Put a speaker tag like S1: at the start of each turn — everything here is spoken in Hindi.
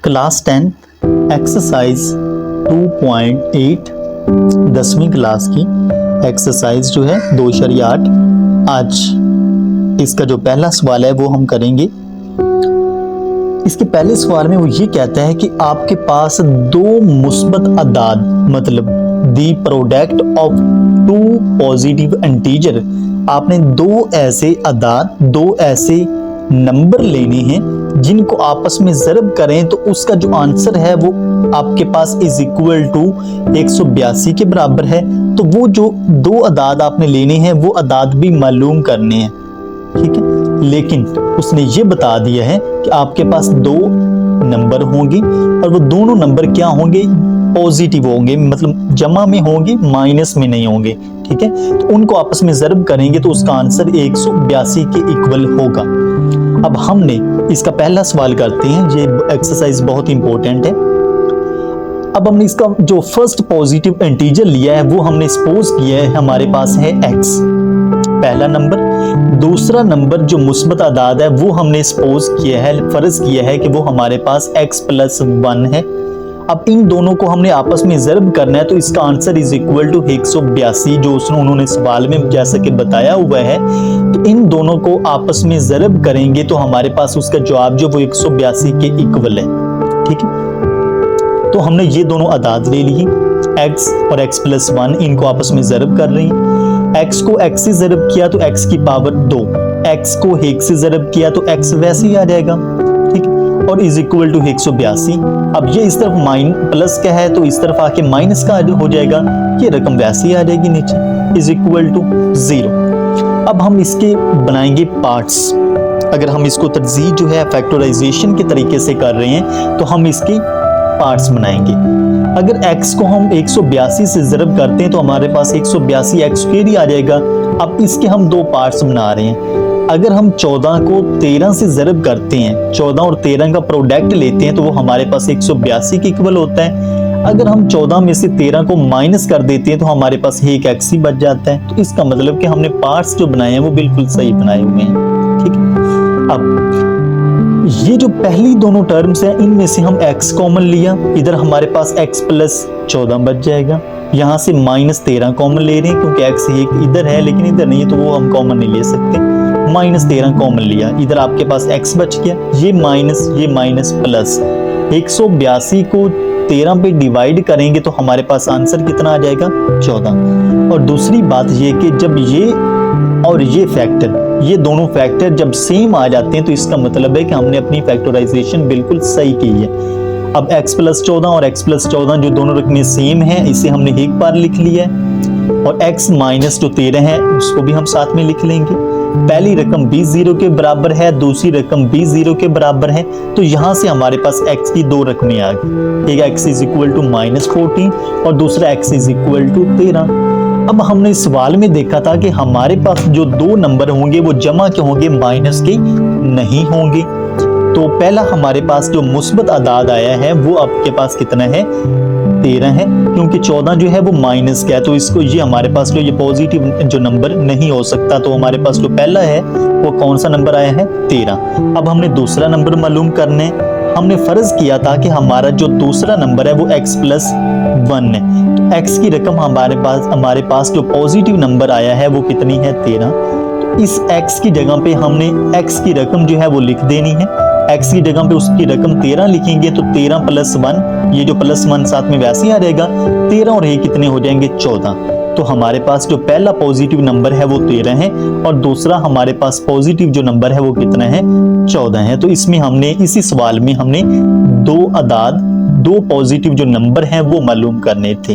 S1: क्लास 10 एक्सरसाइज 2.8 10वीं क्लास की एक्सरसाइज जो है 2.8 आज इसका जो पहला सवाल है वो हम करेंगे। इसके पहले सवाल में वो ये कहता है कि आपके पास दो मुस्बत अदाद मतलब the product of two positive integer, आपने दो ऐसे अदाद दो ऐसे नंबर लेने हैं जिनको आपस में ज़रब करें तो उसका जो आंसर है वो आपके पास इज इक्वल टू 182 के बराबर है। तो वो जो दो अदाद आपने लेने हैं वो अदाद भी मालूम करने हैं, ठीक है। लेकिन उसने ये बता दिया है कि आपके पास दो नंबर होंगे और वो दोनों नंबर क्या होंगे, पॉजिटिव होंगे, मतलब जमा में होंगे, माइनस में नहीं होंगे, ठीक है। तो उनको आपस में ज़रब करेंगे तो उसका आंसर 182 के इक्वल होगा। अब हमने इसका पहला सवाल करते हैं, ये एक्सरसाइज बहुत इंपॉर्टेंट है। अब हमने इसका जो फर्स्ट पॉजिटिव इंटीजर लिया है वो हमने सपोज किया है हमारे पास है x, पहला नंबर। दूसरा नंबर जो मुस्बत अदाद है वो हमने सपोज किया है, फर्ज किया है कि वो हमारे पास x + 1 है। अब इन दोनों को हमने आपस में ज़रब करना है तो इसका आंसर इज इक्वल टू 182 जो उन्होंने सवाल में जैसा कि बताया हुआ है। तो इन दोनों को आपस में ज़रब करेंगे तो हमारे पास उसका जवाब जो वो 182 के इक्वल है, ठीक है। तो हमने ये दोनों अदाद ले ली, x और x + 1, इनको आपस में ज़रब कर रही हैं। x को x से ज़रब किया तो x की पावर 2, x को 1 से ज़रब किया तो x वैसे ही आ जाएगा, ठीक, और इज इक्वल टू 182। अब ये इस तरफ प्लस का है तो इस तरफ आके माइनस का हो जाएगा, ये रकम वैसे ही आ जाएगी नीचे, इज इक्वल टू 0। अब हम इसके बनाएंगे पार्ट्स। अगर हम इसको तरजीह जो है फैक्टराइजेशन के तरीके से कर रहे हैं तो हम इसके पार्ट्स बनाएंगे। अगर x को हम 182 से ज़रब करते हैं तो हमारे पास 182 x² ही आ जाएगा। अब इसके हम दो पार्ट्स बना रहे हैं। अगर हम 14 को 13 से ज़रब करते हैं, 14 और 13 का प्रोडक्ट लेते हैं तो वो हमारे पास 182 के इक्वल होता है। अगर हम 14 में से 13 को माइनस कर देते हैं तो हमारे पास एक x ही बच जाता है। तो इसका मतलब कि हमने पार्ट्स जो बनाए हैं वो बिल्कुल सही बनाए हुए हैं, ठीक है। अब ये जो पहली दोनों टर्म्स हैं इनमें से हम x कॉमन लिया, इधर हमारे पास x + 14 बच जाएगा। यहाँ से -13 कॉमन ले रहे हैं क्योंकि x एक इधर है लेकिन इधर नहीं है तो वो हम कॉमन नहीं ले सकते। -13 कॉमन लिया, इधर आपके पास x बच गया, ये माइनस प्लस 182 को 13 पे डिवाइड करेंगे तो हमारे पास आंसर कितना आ जाएगा, 14। और दूसरी बात ये कि जब ये और ये फैक्टर, ये दोनों फैक्टर जब सेम आ जाते हैं तो इसका मतलब है कि हमने अपनी फैक्टराइजेशन बिल्कुल सही की है। अब x + 14 और x + 14 जो दोनों रकमें सेम हैं इसे हमने एक बार लिख लिया है, और x माइनस जो 13 है उसको भी हम साथ में लिख लेंगे। पहली रकम b 0 के बराबर है, दूसरी रकम b 0 के बराबर है, तो यहाँ से हमारे पास x की दो रकमें आ गई, एक x इज इक्वल टू -14 और दूसरा x इज इक्वल टू 13। अब हमने इस सवाल में देखा था कि हमारे पास जो दो नंबर होंगे वो जमा के होंगे, माइनस के नहीं होंगे। तो पहला हमारे पास जो मुस्बत अदाद आया है वो आपके पास कितना है, 13 है, क्योंकि 14 जो है वो माइनस का है तो इसको ये हमारे पास जो ये पॉजिटिव जो नंबर नहीं हो सकता। तो हमारे पास जो पहला है वो कौन सा नंबर आया है, 13। अब हमने दूसरा नंबर मालूम करने, हमने फर्ज किया था कि हमारा जो दूसरा नंबर है वो x + 1 है, तो x की रकम हमारे पास जो पॉजिटिव नंबर आया है वो कितनी है, 13। तो इस x की जगह पे हमने x की रकम जो है वो लिख देनी है, x की जगह पे उसकी रकम 13 लिखेंगे तो 13 + 1, ये जो +1 साथ में वैसे ही आ जाएगा, 13 और ये कितने हो जाएंगे, 14। तो हमारे पास जो पहला पॉजिटिव नंबर है वो 13 है और दूसरा हमारे पास पॉजिटिव जो नंबर है वो कितना है, 14 है। तो इसमें हमने इसी सवाल में हमने दो अदाद दो पॉजिटिव जो नंबर हैं वो मालूम करने थे।